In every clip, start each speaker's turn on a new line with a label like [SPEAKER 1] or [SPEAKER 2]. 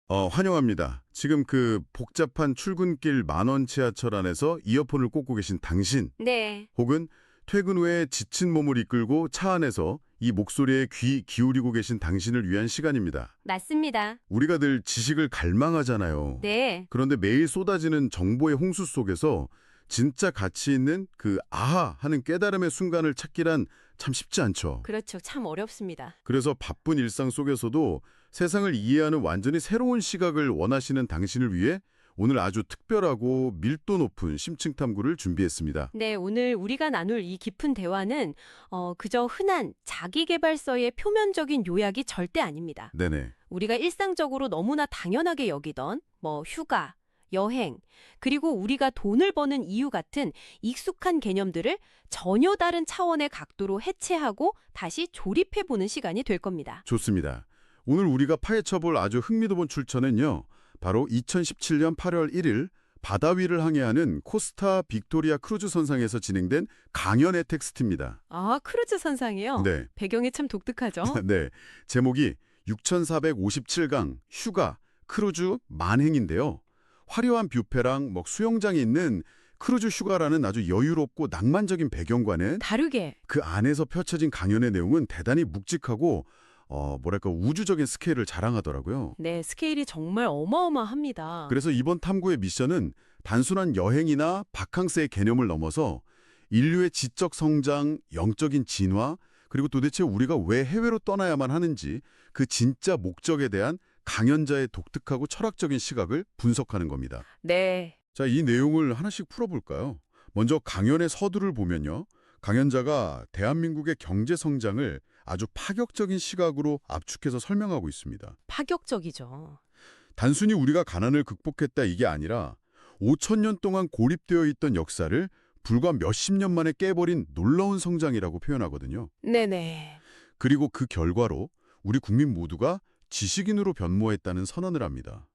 [SPEAKER 1] 환영합니다. 지금 그 복잡한 출근길 만원 지하철 안에서 이어폰을 꽂고 계신 당신,
[SPEAKER 2] 네,
[SPEAKER 1] 혹은 퇴근 후에 지친 몸을 이끌고 차 안에서 이 목소리에 귀 기울이고 계신 당신을 위한 시간입니다.
[SPEAKER 2] 맞습니다.
[SPEAKER 1] 우리가 늘 지식을 갈망하잖아요.
[SPEAKER 2] 네,
[SPEAKER 1] 그런데 매일 쏟아지는 정보의 홍수 속에서 진짜 가치 있는 그 아하 하는 깨달음의 순간을 찾기란 참 쉽지 않죠.
[SPEAKER 2] 그렇죠. 참 어렵습니다.
[SPEAKER 1] 그래서 바쁜 일상 속에서도 세상을 이해하는 완전히 새로운 시각을 원하시는 당신을 위해 오늘 아주 특별하고 밀도 높은 심층 탐구를 준비했습니다.
[SPEAKER 2] 네, 오늘 우리가 나눌 이 깊은 대화는 그저 흔한 자기계발서의 표면적인 요약이 절대 아닙니다.
[SPEAKER 1] 네네.
[SPEAKER 2] 우리가 일상적으로 너무나 당연하게 여기던 휴가, 여행, 그리고 우리가 돈을 버는 이유 같은 익숙한 개념들을 전혀 다른 차원의 각도로 해체하고 다시 조립해보는 시간이 될 겁니다.
[SPEAKER 1] 좋습니다. 오늘 우리가 파헤쳐볼 아주 흥미로운 출처는요. 바로 2017년 8월 1일 바다 위를 항해하는 코스타 빅토리아 크루즈 선상에서 진행된 강연의 텍스트입니다.
[SPEAKER 2] 아, 크루즈 선상이요?
[SPEAKER 1] 네.
[SPEAKER 2] 배경이 참 독특하죠?
[SPEAKER 1] 네. 제목이 6457강 휴가 크루즈 만행인데요. 화려한 뷰페랑 수영장이 있는 크루즈 휴가라는 아주 여유롭고 낭만적인 배경과는
[SPEAKER 2] 다르게.
[SPEAKER 1] 그 안에서 펼쳐진 강연의 내용은 대단히 묵직하고 우주적인 스케일을 자랑하더라고요.
[SPEAKER 2] 네, 스케일이 정말 어마어마합니다.
[SPEAKER 1] 그래서 이번 탐구의 미션은 단순한 여행이나 바캉스의 개념을 넘어서 인류의 지적 성장, 영적인 진화, 그리고 도대체 우리가 왜 해외로 떠나야만 하는지 그 진짜 목적에 대한 강연자의 독특하고 철학적인 시각을 분석하는 겁니다.
[SPEAKER 2] 네,
[SPEAKER 1] 자, 이 내용을 하나씩 풀어볼까요? 먼저 강연의 서두를 보면요. 강연자가 대한민국의 경제 성장을 아주 파격적인 시각으로 압축해서 설명하고 있습니다.
[SPEAKER 2] 파격적이죠.
[SPEAKER 1] 단순히 우리가 가난을 극복했다 이게 아니라 5천 년 동안 고립되어 있던 역사를 불과 몇십 년 만에 깨버린 놀라운 성장이라고 표현하거든요.
[SPEAKER 2] 네네.
[SPEAKER 1] 그리고 그 결과로 우리 국민 모두가 지식인으로 변모했다는 선언을 합니다.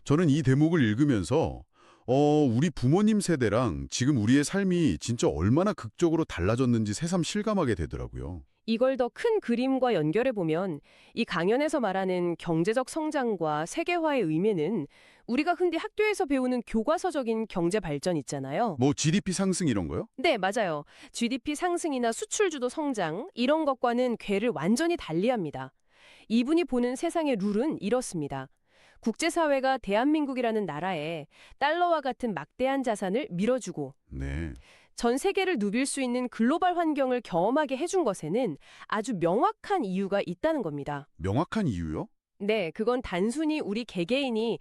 [SPEAKER 1] 저는 이 대목을 읽으면서 우리 부모님 세대랑 지금 우리의 삶이 진짜 얼마나 극적으로 달라졌는지 새삼 실감하게 되더라고요.
[SPEAKER 2] 이걸 더 큰 그림과 연결해보면 이 강연에서 말하는 경제적 성장과 세계화의 의미는 우리가 흔히 학교에서 배우는 교과서적인 경제 발전 있잖아요.
[SPEAKER 1] GDP 상승 이런 거요?
[SPEAKER 2] 네, 맞아요. GDP 상승이나 수출주도 성장 이런 것과는 궤를 완전히 달리합니다. 이분이 보는 세상의 룰은 이렇습니다. 국제사회가 대한민국이라는 나라에 달러와 같은 막대한 자산을 밀어주고
[SPEAKER 1] 네.
[SPEAKER 2] 전 세계를 누빌 수 있는 글로벌 환경을 경험하게 해준 것에는 아주 명확한 이유가 있다는 겁니다.
[SPEAKER 1] 명확한 이유요?
[SPEAKER 2] 네, 그건 단순히 우리 개개인이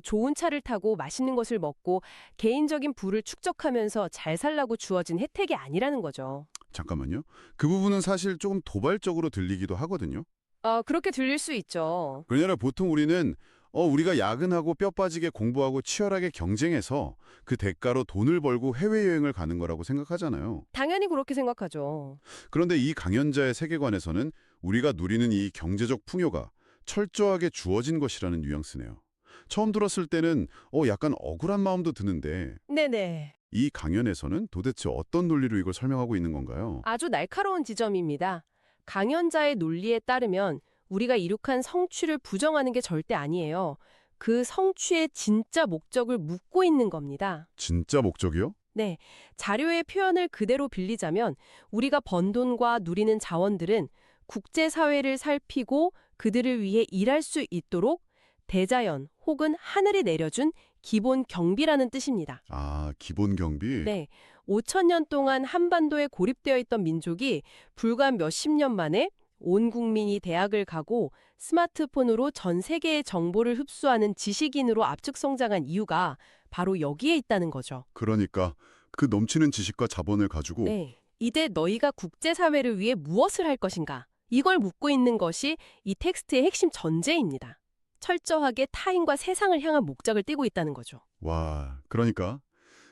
[SPEAKER 2] 좋은 차를 타고 맛있는 것을 먹고 개인적인 부를 축적하면서 잘 살라고 주어진 혜택이 아니라는 거죠.
[SPEAKER 1] 잠깐만요. 그 부분은 사실 조금 도발적으로 들리기도 하거든요.
[SPEAKER 2] 아, 그렇게 들릴 수 있죠.
[SPEAKER 1] 그러나 보통 우리는 우리가 야근하고 뼈 빠지게 공부하고 치열하게 경쟁해서 그 대가로 돈을 벌고 해외여행을 가는 거라고 생각하잖아요.
[SPEAKER 2] 당연히 그렇게 생각하죠.
[SPEAKER 1] 그런데 이 강연자의 세계관에서는 우리가 누리는 이 경제적 풍요가 철저하게 주어진 것이라는 뉘앙스네요. 처음 들었을 때는 약간 억울한 마음도 드는데
[SPEAKER 2] 네네.
[SPEAKER 1] 이 강연에서는 도대체 어떤 논리로 이걸 설명하고 있는 건가요?
[SPEAKER 2] 아주 날카로운 지점입니다. 강연자의 논리에 따르면 우리가 이룩한 성취를 부정하는 게 절대 아니에요. 그 성취의 진짜 목적을 묻고 있는 겁니다.
[SPEAKER 1] 진짜 목적이요?
[SPEAKER 2] 네, 자료의 표현을 그대로 빌리자면 우리가 번 돈과 누리는 자원들은 국제사회를 살피고 그들을 위해 일할 수 있도록 대자연 혹은 하늘이 내려준 기본 경비라는 뜻입니다.
[SPEAKER 1] 아, 기본 경비?
[SPEAKER 2] 네, 5천 년 동안 한반도에 고립되어 있던 민족이 불과 몇십 년 만에 온 국민이 대학을 가고 스마트폰으로 전 세계의 정보를 흡수하는 지식인으로 압축 성장한 이유가 바로 여기에 있다는 거죠.
[SPEAKER 1] 그러니까 그 넘치는 지식과 자본을 가지고
[SPEAKER 2] 네. 이제 너희가 국제사회를 위해 무엇을 할 것인가? 이걸 묻고 있는 것이 이 텍스트의 핵심 전제입니다. 철저하게 타인과 세상을 향한 목적을 띠고 있다는 거죠.
[SPEAKER 1] 와, 그러니까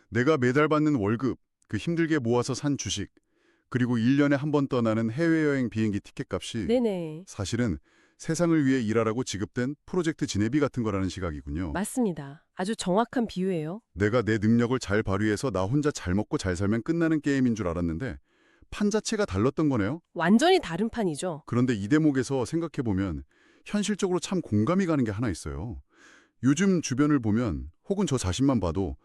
[SPEAKER 1] 내가 매달 받는 월급, 그 힘들게 모아서 산 주식, 그리고 1년에 한 번 떠나는 해외여행 비행기 티켓값이
[SPEAKER 2] 네네.
[SPEAKER 1] 사실은 세상을 위해 일하라고 지급된 프로젝트 진회비 같은 거라는 시각이군요.
[SPEAKER 2] 맞습니다. 아주 정확한 비유예요.
[SPEAKER 1] 내가 내 능력을 잘 발휘해서 나 혼자 잘 먹고 잘 살면 끝나는 게임인 줄 알았는데 판 자체가 달랐던 거네요.
[SPEAKER 2] 완전히 다른 판이죠.
[SPEAKER 1] 그런데 이 대목에서 생각해보면 현실적으로 참 공감이 가는 게 하나 있어요. 요즘 주변을 보면 혹은 저 자신만 봐도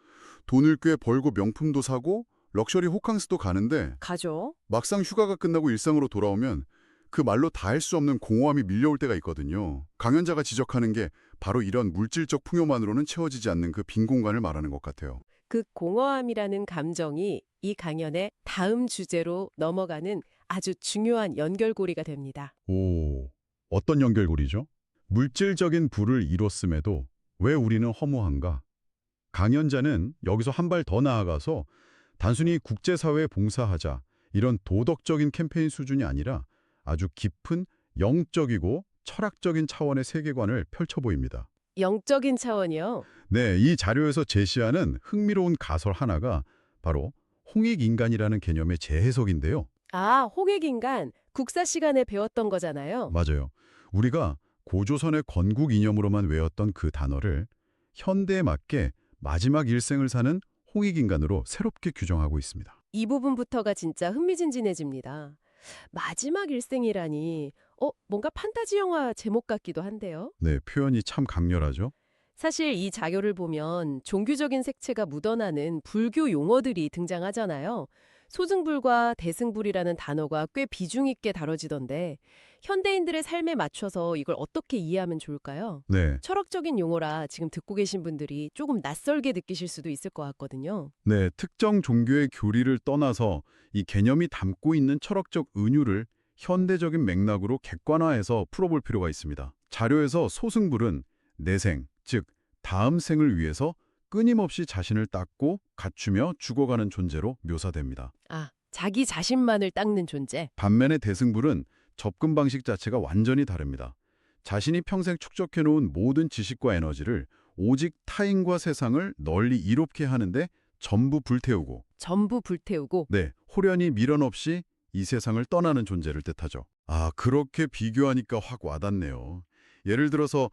[SPEAKER 1] 돈을 꽤 벌고 명품도 사고 럭셔리 호캉스도 가는데
[SPEAKER 2] 가죠.
[SPEAKER 1] 막상 휴가가 끝나고 일상으로 돌아오면 그 말로 다 할 수 없는 공허함이 밀려올 때가 있거든요. 강연자가 지적하는 게 바로 이런 물질적 풍요만으로는 채워지지 않는 그 빈 공간을 말하는 것 같아요.
[SPEAKER 2] 그 공허함이라는 감정이 이 강연의 다음 주제로 넘어가는 아주 중요한 연결고리가 됩니다.
[SPEAKER 1] 오, 어떤 연결고리죠? 물질적인 부를 이뤘음에도 왜 우리는 허무한가? 강연자는 여기서 한 발 더 나아가서 단순히 국제사회에 봉사하자 이런 도덕적인 캠페인 수준이 아니라 아주 깊은 영적이고 철학적인 차원의 세계관을 펼쳐 보입니다.
[SPEAKER 2] 영적인 차원이요.
[SPEAKER 1] 네, 이 자료에서 제시하는 흥미로운 가설 하나가 바로 홍익인간이라는 개념의 재해석인데요.
[SPEAKER 2] 아, 홍익인간 국사 시간에 배웠던 거잖아요.
[SPEAKER 1] 맞아요. 우리가 고조선의 건국 이념으로만 외웠던 그 단어를 현대에 맞게 마지막 일생을 사는 홍익인간으로 새롭게 규정하고 있습니다.
[SPEAKER 2] 이 부분부터가 진짜 흥미진진해집니다. 마지막 일생이라니, 뭔가 판타지 영화 제목 같기도 한데요.
[SPEAKER 1] 네, 표현이 참 강렬하죠.
[SPEAKER 2] 사실 이 자료를 보면 종교적인 색채가 묻어나는 불교 용어들이 등장하잖아요. 소승불과 대승불이라는 단어가 꽤 비중 있게 다뤄지던데 현대인들의 삶에 맞춰서 이걸 어떻게 이해하면 좋을까요?
[SPEAKER 1] 네,
[SPEAKER 2] 철학적인 용어라 지금 듣고 계신 분들이 조금 낯설게 느끼실 수도 있을 것 같거든요.
[SPEAKER 1] 네, 특정 종교의 교리를 떠나서 이 개념이 담고 있는 철학적 은유를 현대적인 맥락으로 객관화해서 풀어볼 필요가 있습니다. 자료에서 소승불은 내생, 즉 다음 생을 위해서 끊임없이 자신을 닦고 갖추며 죽어가는 존재로 묘사됩니다.
[SPEAKER 2] 아, 자기 자신만을 닦는 존재.
[SPEAKER 1] 반면에 대승불은 접근 방식 자체가 완전히 다릅니다. 자신이 평생 축적해놓은 모든 지식과 에너지를 오직 타인과 세상을 널리 이롭게 하는데 전부 불태우고,
[SPEAKER 2] 전부 불태우고.
[SPEAKER 1] 네, 홀연히 미련 없이 이 세상을 떠나는 존재를 뜻하죠. 아, 그렇게 비교하니까 확 와닿네요. 예를 들어서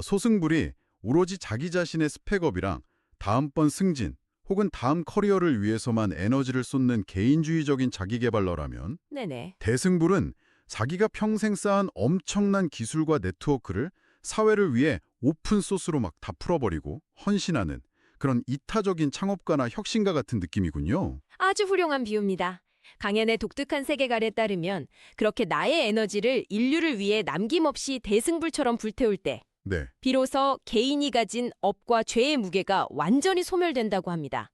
[SPEAKER 1] 소승불이 오로지 자기 자신의 스펙업이랑 다음번 승진 혹은 다음 커리어를 위해서만 에너지를 쏟는 개인주의적인 자기계발러라면
[SPEAKER 2] 네네.
[SPEAKER 1] 대승불은 자기가 평생 쌓은 엄청난 기술과 네트워크를 사회를 위해 오픈소스로 막 다 풀어버리고 헌신하는 그런 이타적인 창업가나 혁신가 같은 느낌이군요.
[SPEAKER 3] 아주 훌륭한 비유입니다. 강연의 독특한 세계관에 따르면 그렇게 나의 에너지를 인류를 위해 남김없이 대승불처럼 불태울 때
[SPEAKER 1] 네,
[SPEAKER 3] 비로소 개인이 가진 업과 죄의 무게가 완전히 소멸된다고 합니다.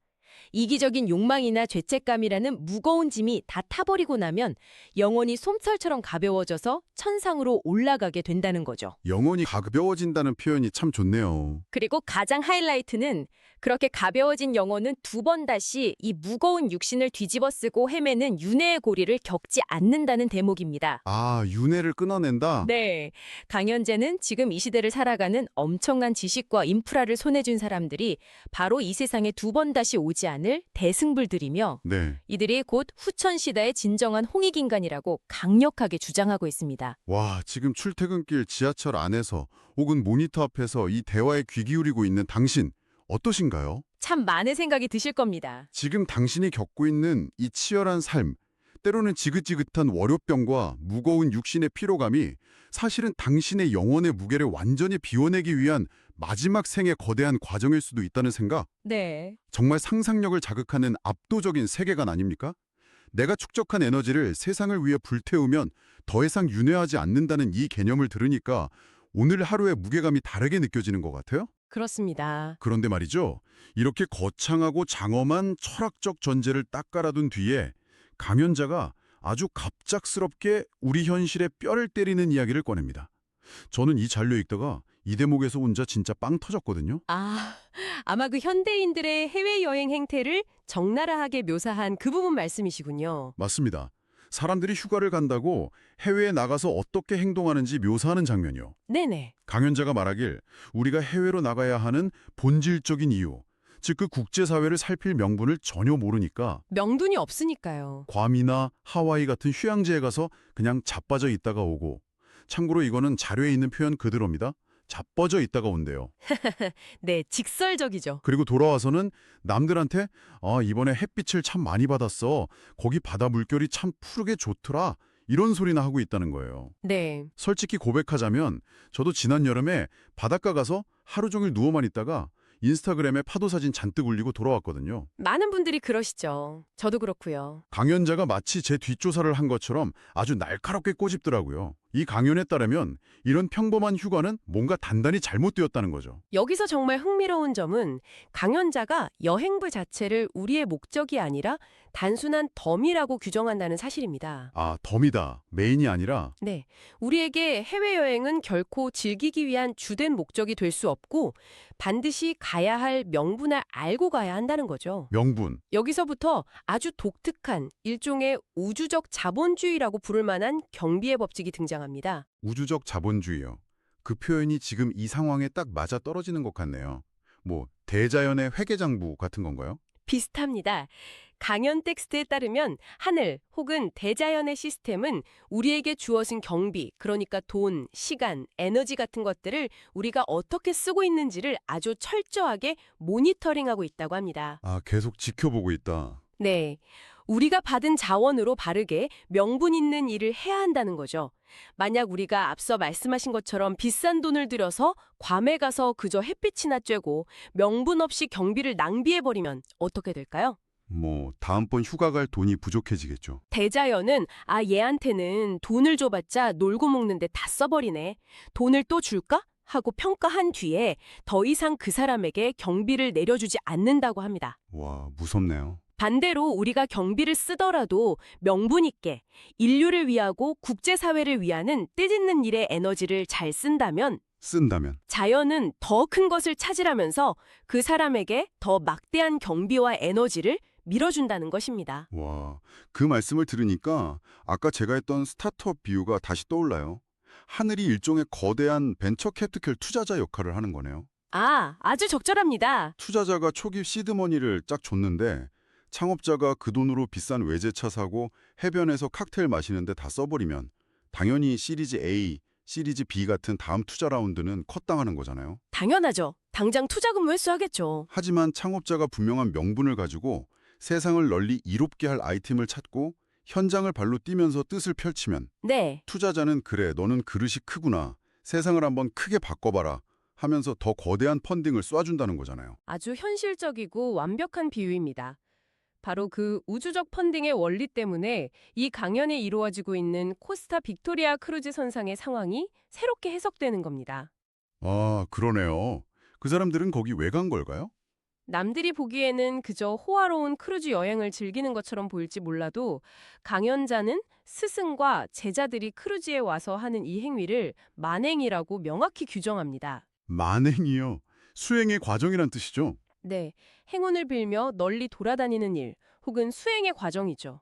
[SPEAKER 3] 이기적인 욕망이나 죄책감이라는 무거운 짐이 다 타버리고 나면 영혼이 솜철처럼 가벼워져서 천상으로 올라가게 된다는 거죠.
[SPEAKER 1] 영혼이 가벼워진다는 표현이 참 좋네요.
[SPEAKER 3] 그리고 가장 하이라이트는 그렇게 가벼워진 영혼은 두 번 다시 이 무거운 육신을 뒤집어 쓰고 헤매는 윤회의 고리를 겪지 않는다는 대목입니다.
[SPEAKER 1] 아, 윤회를 끊어낸다?
[SPEAKER 3] 네, 강현재는 지금 이 시대를 살아가는 엄청난 지식과 인프라를 손에 쥔 사람들이 바로 이 세상에 두 번 다시 오지 않을 대승불들이며
[SPEAKER 1] 네.
[SPEAKER 3] 이들이 곧 후천시대의 진정한 홍익인간이라고 강력하게 주장하고 있습니다.
[SPEAKER 1] 와, 지금 출퇴근길 지하철 안에서 혹은 모니터 앞에서 이 대화에 귀 기울이고 있는 당신, 어떠신가요?
[SPEAKER 3] 참 많은 생각이 드실 겁니다.
[SPEAKER 1] 지금 당신이 겪고 있는 이 치열한 삶, 때로는 지긋지긋한 월요병과 무거운 육신의 피로감이 사실은 당신의 영혼의 무게를 완전히 비워내기 위한 마지막 생의 거대한 과정일 수도 있다는 생각,
[SPEAKER 3] 네.
[SPEAKER 1] 정말 상상력을 자극하는 압도적인 세계관 아닙니까? 내가 축적한 에너지를 세상을 위해 불태우면 더 이상 윤회하지 않는다는 이 개념을 들으니까 오늘 하루의 무게감이 다르게 느껴지는 것 같아요?
[SPEAKER 2] 그렇습니다.
[SPEAKER 1] 그런데 말이죠. 이렇게 거창하고 장엄한 철학적 전제를 딱 깔아둔 뒤에 강연자가 아주 갑작스럽게 우리 현실에 뼈를 때리는 이야기를 꺼냅니다. 저는 이 자료 읽다가 이 대목에서 혼자 진짜 빵 터졌거든요.
[SPEAKER 2] 아마 그 현대인들의 해외여행 행태를 적나라하게 묘사한 그 부분 말씀이시군요.
[SPEAKER 1] 맞습니다. 사람들이 휴가를 간다고 해외에 나가서 어떻게 행동하는지 묘사하는 장면이요.
[SPEAKER 2] 네네.
[SPEAKER 1] 강연자가 말하길 우리가 해외로 나가야 하는 본질적인 이유, 즉 그 국제사회를 살필 명분을 전혀 모르니까
[SPEAKER 2] 명분이 없으니까요.
[SPEAKER 1] 괌이나 하와이 같은 휴양지에 가서 그냥 자빠져 있다가 오고, 참고로 이거는 자료에 있는 표현 그대로입니다. 자빠져 있다가 온대요.
[SPEAKER 2] 네, 직설적이죠.
[SPEAKER 1] 그리고 돌아와서는 남들한테 이번에 햇빛을 참 많이 받았어. 거기 바다 물결이 참 푸르게 좋더라. 이런 소리나 하고 있다는 거예요.
[SPEAKER 2] 네.
[SPEAKER 1] 솔직히 고백하자면 저도 지난 여름에 바닷가 가서 하루 종일 누워만 있다가 인스타그램에 파도 사진 잔뜩 올리고 돌아왔거든요.
[SPEAKER 2] 많은 분들이 그러시죠. 저도 그렇고요.
[SPEAKER 1] 강연자가 마치 제 뒷조사를 한 것처럼 아주 날카롭게 꼬집더라고요. 이 강연에 따르면 이런 평범한 휴가는 뭔가 단단히 잘못되었다는 거죠.
[SPEAKER 2] 여기서 정말 흥미로운 점은 강연자가 여행부 자체를 우리의 목적이 아니라 단순한 덤이라고 규정한다는 사실입니다.
[SPEAKER 1] 아, 덤이다. 메인이 아니라.
[SPEAKER 2] 네. 우리에게 해외여행은 결코 즐기기 위한 주된 목적이 될 수 없고 반드시 가야 할 명분을 알고 가야 한다는 거죠.
[SPEAKER 1] 명분.
[SPEAKER 2] 여기서부터 아주 독특한 일종의 우주적 자본주의라고 부를 만한 경비의 법칙이 등장합니다.
[SPEAKER 1] 우주적 자본주의요. 그 표현이 지금 이 상황에 딱 맞아 떨어지는 것 같네요. 뭐 대자연의 회계장부 같은 건가요?
[SPEAKER 2] 비슷합니다. 강연 텍스트에 따르면 하늘 혹은 대자연의 시스템은 우리에게 주어진 경비, 그러니까 돈, 시간, 에너지 같은 것들을 우리가 어떻게 쓰고 있는지를 아주 철저하게 모니터링하고 있다고 합니다.
[SPEAKER 1] 아, 계속 지켜보고 있다.
[SPEAKER 2] 네. 우리가 받은 자원으로 바르게 명분 있는 일을 해야 한다는 거죠. 만약 우리가 앞서 말씀하신 것처럼 비싼 돈을 들여서 괌에 가서 그저 햇빛이나 쬐고 명분 없이 경비를 낭비해버리면 어떻게 될까요?
[SPEAKER 1] 뭐 다음번 휴가 갈 돈이 부족해지겠죠.
[SPEAKER 2] 대자연은 얘한테는 돈을 줘봤자 놀고 먹는데 다 써버리네. 돈을 또 줄까? 하고 평가한 뒤에 더 이상 그 사람에게 경비를 내려주지 않는다고 합니다.
[SPEAKER 1] 와, 무섭네요.
[SPEAKER 2] 반대로 우리가 경비를 쓰더라도 명분 있게 인류를 위하고 국제사회를 위하는 뜻있는 일에 에너지를 잘 쓴다면 자연은 더 큰 것을 찾으라면서 그 사람에게 더 막대한 경비와 에너지를 밀어준다는 것입니다.
[SPEAKER 1] 와, 그 말씀을 들으니까 아까 제가 했던 스타트업 비유가 다시 떠올라요. 하늘이 일종의 거대한 벤처 캐피탈 투자자 역할을 하는 거네요.
[SPEAKER 2] 아주 적절합니다.
[SPEAKER 1] 투자자가 초기 시드머니를 쫙 줬는데 창업자가 그 돈으로 비싼 외제차 사고 해변에서 칵테일 마시는데 다 써버리면 당연히 시리즈 A, 시리즈 B 같은 다음 투자 라운드는 컷당하는 거잖아요.
[SPEAKER 2] 당연하죠. 당장 투자금 회수하겠죠.
[SPEAKER 1] 하지만 창업자가 분명한 명분을 가지고 세상을 널리 이롭게 할 아이템을 찾고 현장을 발로 뛰면서 뜻을 펼치면
[SPEAKER 2] 네.
[SPEAKER 1] 투자자는 그래, 너는 그릇이 크구나. 세상을 한번 크게 바꿔봐라 하면서 더 거대한 펀딩을 쏴준다는 거잖아요.
[SPEAKER 2] 아주 현실적이고 완벽한 비유입니다. 바로 그 우주적 펀딩의 원리 때문에 이 강연에 이루어지고 있는 코스타 빅토리아 크루즈 선상의 상황이 새롭게 해석되는 겁니다.
[SPEAKER 1] 아, 그러네요. 그 사람들은 거기 왜 간 걸까요?
[SPEAKER 2] 남들이 보기에는 그저 호화로운 크루즈 여행을 즐기는 것처럼 보일지 몰라도 강연자는 스승과 제자들이 크루즈에 와서 하는 이 행위를 만행이라고 명확히 규정합니다.
[SPEAKER 1] 만행이요. 수행의 과정이란 뜻이죠.
[SPEAKER 2] 네, 행운을 빌며 널리 돌아다니는 일, 혹은 수행의 과정이죠.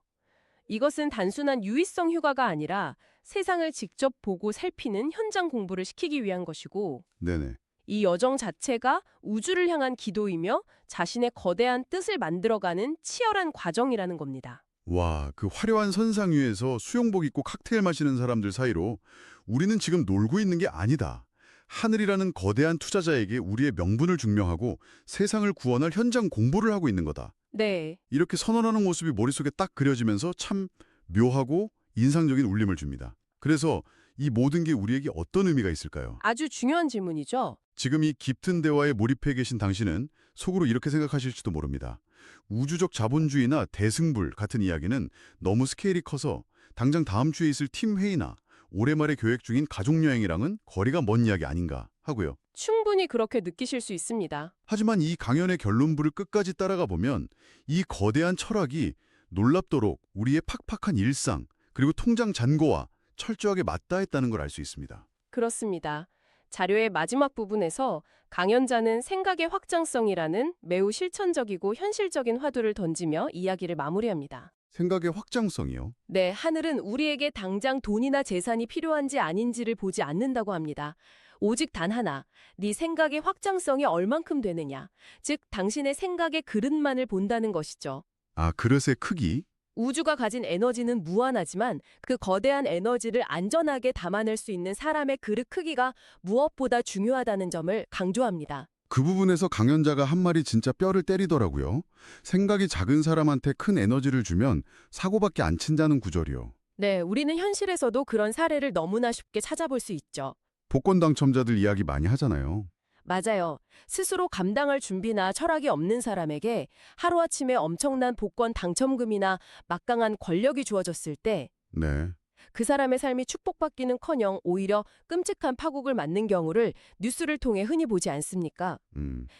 [SPEAKER 2] 이것은 단순한 유의성 휴가가 아니라 세상을 직접 보고 살피는 현장 공부를 시키기 위한 것이고,
[SPEAKER 1] 네네.
[SPEAKER 2] 이 여정 자체가 우주를 향한 기도이며 자신의 거대한 뜻을 만들어가는 치열한 과정이라는 겁니다.
[SPEAKER 1] 와, 그 화려한 선상 위에서 수영복 입고 칵테일 마시는 사람들 사이로 우리는 지금 놀고 있는 게 아니다. 하늘이라는 거대한 투자자에게 우리의 명분을 증명하고 세상을 구원할 현장 공부를 하고 있는 거다.
[SPEAKER 2] 네,
[SPEAKER 1] 이렇게 선언하는 모습이 머릿속에 딱 그려지면서 참 묘하고 인상적인 울림을 줍니다. 그래서 이 모든 게 우리에게 어떤 의미가 있을까요?
[SPEAKER 2] 아주 중요한 질문이죠.
[SPEAKER 1] 지금 이 깊은 대화에 몰입해 계신 당신은 속으로 이렇게 생각하실지도 모릅니다. 우주적 자본주의나 대승불 같은 이야기는 너무 스케일이 커서 당장 다음 주에 있을 팀 회의나 올해 말에 계획 중인 가족여행이랑은 거리가 먼 이야기 아닌가 하고요.
[SPEAKER 2] 충분히 그렇게 느끼실 수 있습니다.
[SPEAKER 1] 하지만 이 강연의 결론부를 끝까지 따라가 보면 이 거대한 철학이 놀랍도록 우리의 팍팍한 일상 그리고 통장 잔고와 철저하게 맞닿아 있다는 걸 알 수 있습니다.
[SPEAKER 2] 그렇습니다. 자료의 마지막 부분에서 강연자는 생각의 확장성이라는 매우 실천적이고 현실적인 화두를 던지며 이야기를 마무리합니다.
[SPEAKER 1] 생각의 확장성이요?
[SPEAKER 2] 네, 하늘은 우리에게 당장 돈이나 재산이 필요한지 아닌지를 보지 않는다고 합니다. 오직 단 하나, 네 생각의 확장성이 얼만큼 되느냐, 즉 당신의 생각의 그릇만을 본다는 것이죠.
[SPEAKER 1] 아, 그릇의 크기?
[SPEAKER 2] 우주가 가진 에너지는 무한하지만 그 거대한 에너지를 안전하게 담아낼 수 있는 사람의 그릇 크기가 무엇보다 중요하다는 점을 강조합니다.
[SPEAKER 1] 그 부분에서 강연자가 한 말이 진짜 뼈를 때리더라고요. 생각이 작은 사람한테 큰 에너지를 주면 사고밖에 안 친다는 구절이요.
[SPEAKER 2] 네, 우리는 현실에서도 그런 사례를 너무나 쉽게 찾아볼 수 있죠.
[SPEAKER 1] 복권 당첨자들 이야기 많이 하잖아요.
[SPEAKER 2] 맞아요. 스스로 감당할 준비나 철학이 없는 사람에게 하루아침에 엄청난 복권 당첨금이나 막강한 권력이 주어졌을 때
[SPEAKER 1] 네.
[SPEAKER 2] 그 사람의 삶이 축복받기는커녕 오히려 끔찍한 파국을 맞는 경우를 뉴스를 통해 흔히 보지 않습니까?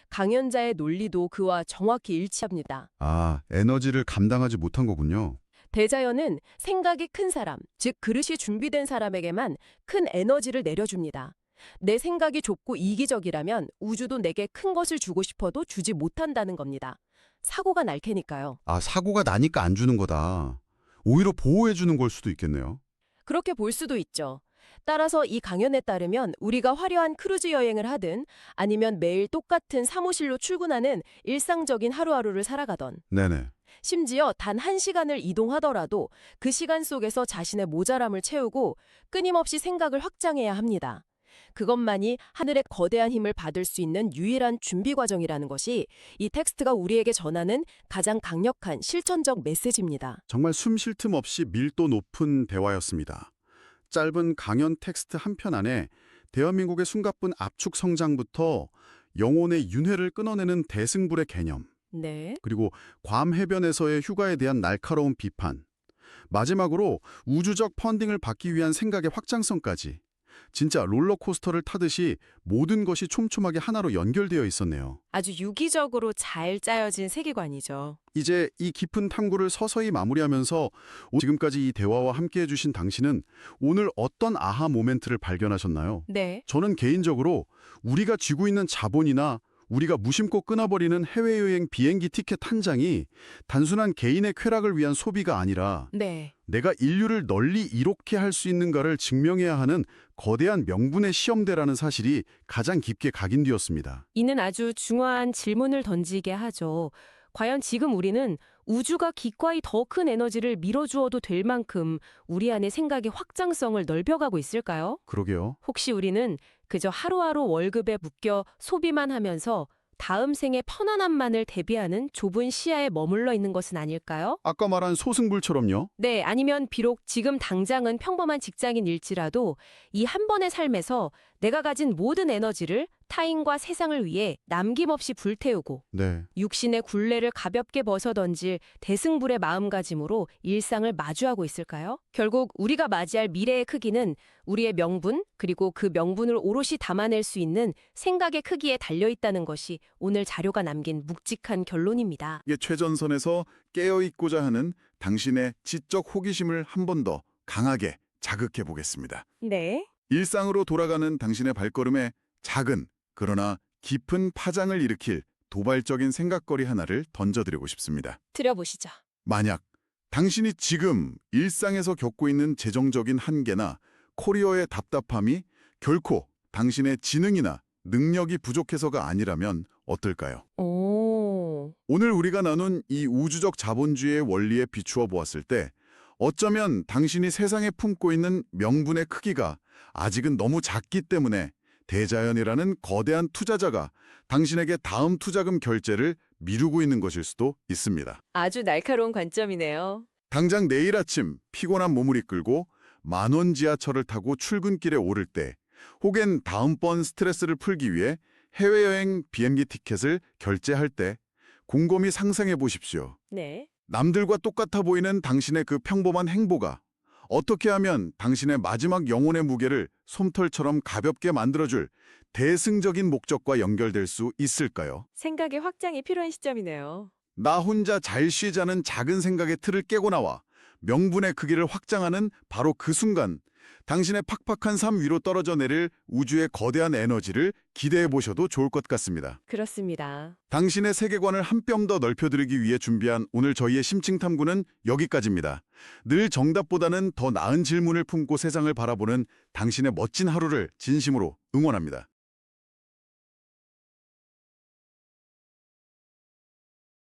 [SPEAKER 2] 강연자의 논리도 그와 정확히 일치합니다.
[SPEAKER 1] 아, 에너지를 감당하지 못한 거군요.
[SPEAKER 2] 대자연은 생각이 큰 사람, 즉 그릇이 준비된 사람에게만 큰 에너지를 내려줍니다. 내 생각이 좁고 이기적이라면 우주도 내게 큰 것을 주고 싶어도 주지 못한다는 겁니다. 사고가 날 테니까요.
[SPEAKER 1] 아, 사고가 나니까 안 주는 거다. 오히려 보호해 주는 걸 수도 있겠네요.
[SPEAKER 2] 그렇게 볼 수도 있죠. 따라서 이 강연에 따르면 우리가 화려한 크루즈 여행을 하든 아니면 매일 똑같은 사무실로 출근하는 일상적인 하루하루를 살아가던
[SPEAKER 1] 네네.
[SPEAKER 2] 심지어 단 1시간을 이동하더라도 그 시간 속에서 자신의 모자람을 채우고 끊임없이 생각을 확장해야 합니다. 그것만이 하늘의 거대한 힘을 받을 수 있는 유일한 준비 과정이라는 것이 이 텍스트가 우리에게 전하는 가장 강력한 실천적 메시지입니다.
[SPEAKER 1] 정말 숨 쉴 틈 없이 밀도 높은 대화였습니다. 짧은 강연 텍스트 한 편 안에 대한민국의 숨가쁜 압축 성장부터 영혼의 윤회를 끊어내는 대승불의 개념,
[SPEAKER 2] 네.
[SPEAKER 1] 그리고 괌 해변에서의 휴가에 대한 날카로운 비판, 마지막으로 우주적 펀딩을 받기 위한 생각의 확장성까지 진짜 롤러코스터를 타듯이 모든 것이 촘촘하게 하나로 연결되어 있었네요.
[SPEAKER 2] 아주 유기적으로 잘 짜여진 세계관이죠.
[SPEAKER 1] 이제 이 깊은 탐구를 서서히 마무리하면서 지금까지 이 대화와 함께해 주신 당신은 오늘 어떤 아하 모멘트를 발견하셨나요?
[SPEAKER 2] 네.
[SPEAKER 1] 저는 개인적으로 우리가 쥐고 있는 자본이나 우리가 무심코 끊어버리는 해외여행 비행기 티켓 한 장이 단순한 개인의 쾌락을 위한 소비가 아니라
[SPEAKER 2] 네.
[SPEAKER 1] 내가 인류를 널리 이롭게 할 수 있는가를 증명해야 하는 거대한 명분의 시험대라는 사실이 가장 깊게 각인되었습니다.
[SPEAKER 2] 이는 아주 중요한 질문을 던지게 하죠. 과연 지금 우리는 우주가 기꺼이 더 큰 에너지를 밀어주어도 될 만큼 우리 안의 생각의 확장성을 넓혀가고 있을까요?
[SPEAKER 1] 그러게요.
[SPEAKER 2] 혹시 우리는 그저 하루하루 월급에 묶여 소비만 하면서 다음 생의 편안함만을 대비하는 좁은 시야에 머물러 있는 것은 아닐까요?
[SPEAKER 1] 아까 말한 소승불처럼요.
[SPEAKER 2] 네, 아니면 비록 지금 당장은 평범한 직장인일지라도 이 한 번의 삶에서 내가 가진 모든 에너지를 타인과 세상을 위해 남김없이 불태우고
[SPEAKER 1] 네.
[SPEAKER 2] 육신의 굴레를 가볍게 벗어던질 대승불의 마음가짐으로 일상을 마주하고 있을까요? 결국 우리가 맞이할 미래의 크기는 우리의 명분, 그리고 그 명분을 오롯이 담아낼 수 있는 생각의 크기에 달려있다는 것이 오늘 자료가 남긴 묵직한 결론입니다.
[SPEAKER 1] 이게 최전선에서 깨어있고자 하는 당신의 지적 호기심을 한 번 더 강하게 자극해 보겠습니다.
[SPEAKER 2] 네.
[SPEAKER 1] 일상으로 돌아가는 당신의 발걸음에 작은 그러나 깊은 파장을 일으킬 도발적인 생각거리 하나를 던져드리고 싶습니다.
[SPEAKER 2] 들여보시죠.
[SPEAKER 1] 만약 당신이 지금 일상에서 겪고 있는 재정적인 한계나 커리어의 답답함이 결코 당신의 지능이나 능력이 부족해서가 아니라면 어떨까요? 오늘 우리가 나눈 이 우주적 자본주의의 원리에 비추어 보았을 때 어쩌면 당신이 세상에 품고 있는 명분의 크기가 아직은 너무 작기 때문에 대자연이라는 거대한 투자자가 당신에게 다음 투자금 결제를 미루고 있는 것일 수도 있습니다.
[SPEAKER 2] 아주 날카로운 관점이네요.
[SPEAKER 1] 당장 내일 아침 피곤한 몸을 이끌고 10,000원 지하철을 타고 출근길에 오를 때 혹은 다음번 스트레스를 풀기 위해 해외여행 비행기 티켓을 결제할 때 곰곰이 상상해 보십시오.
[SPEAKER 2] 네.
[SPEAKER 1] 남들과 똑같아 보이는 당신의 그 평범한 행보가 어떻게 하면 당신의 마지막 영혼의 무게를 솜털처럼 가볍게 만들어줄 대승적인 목적과 연결될 수 있을까요?
[SPEAKER 2] 생각의 확장이 필요한 시점이네요.
[SPEAKER 1] 나 혼자 잘 쉬자는 작은 생각의 틀을 깨고 나와 명분의 크기를 확장하는 바로 그 순간 당신의 팍팍한 삶 위로 떨어져 내릴 우주의 거대한 에너지를 기대해 보셔도 좋을 것 같습니다.
[SPEAKER 2] 그렇습니다.
[SPEAKER 1] 당신의 세계관을 한 뼘 더 넓혀드리기 위해 준비한 오늘 저희의 심층 탐구는 여기까지입니다. 늘 정답보다는 더 나은 질문을 품고 세상을 바라보는 당신의 멋진 하루를 진심으로 응원합니다.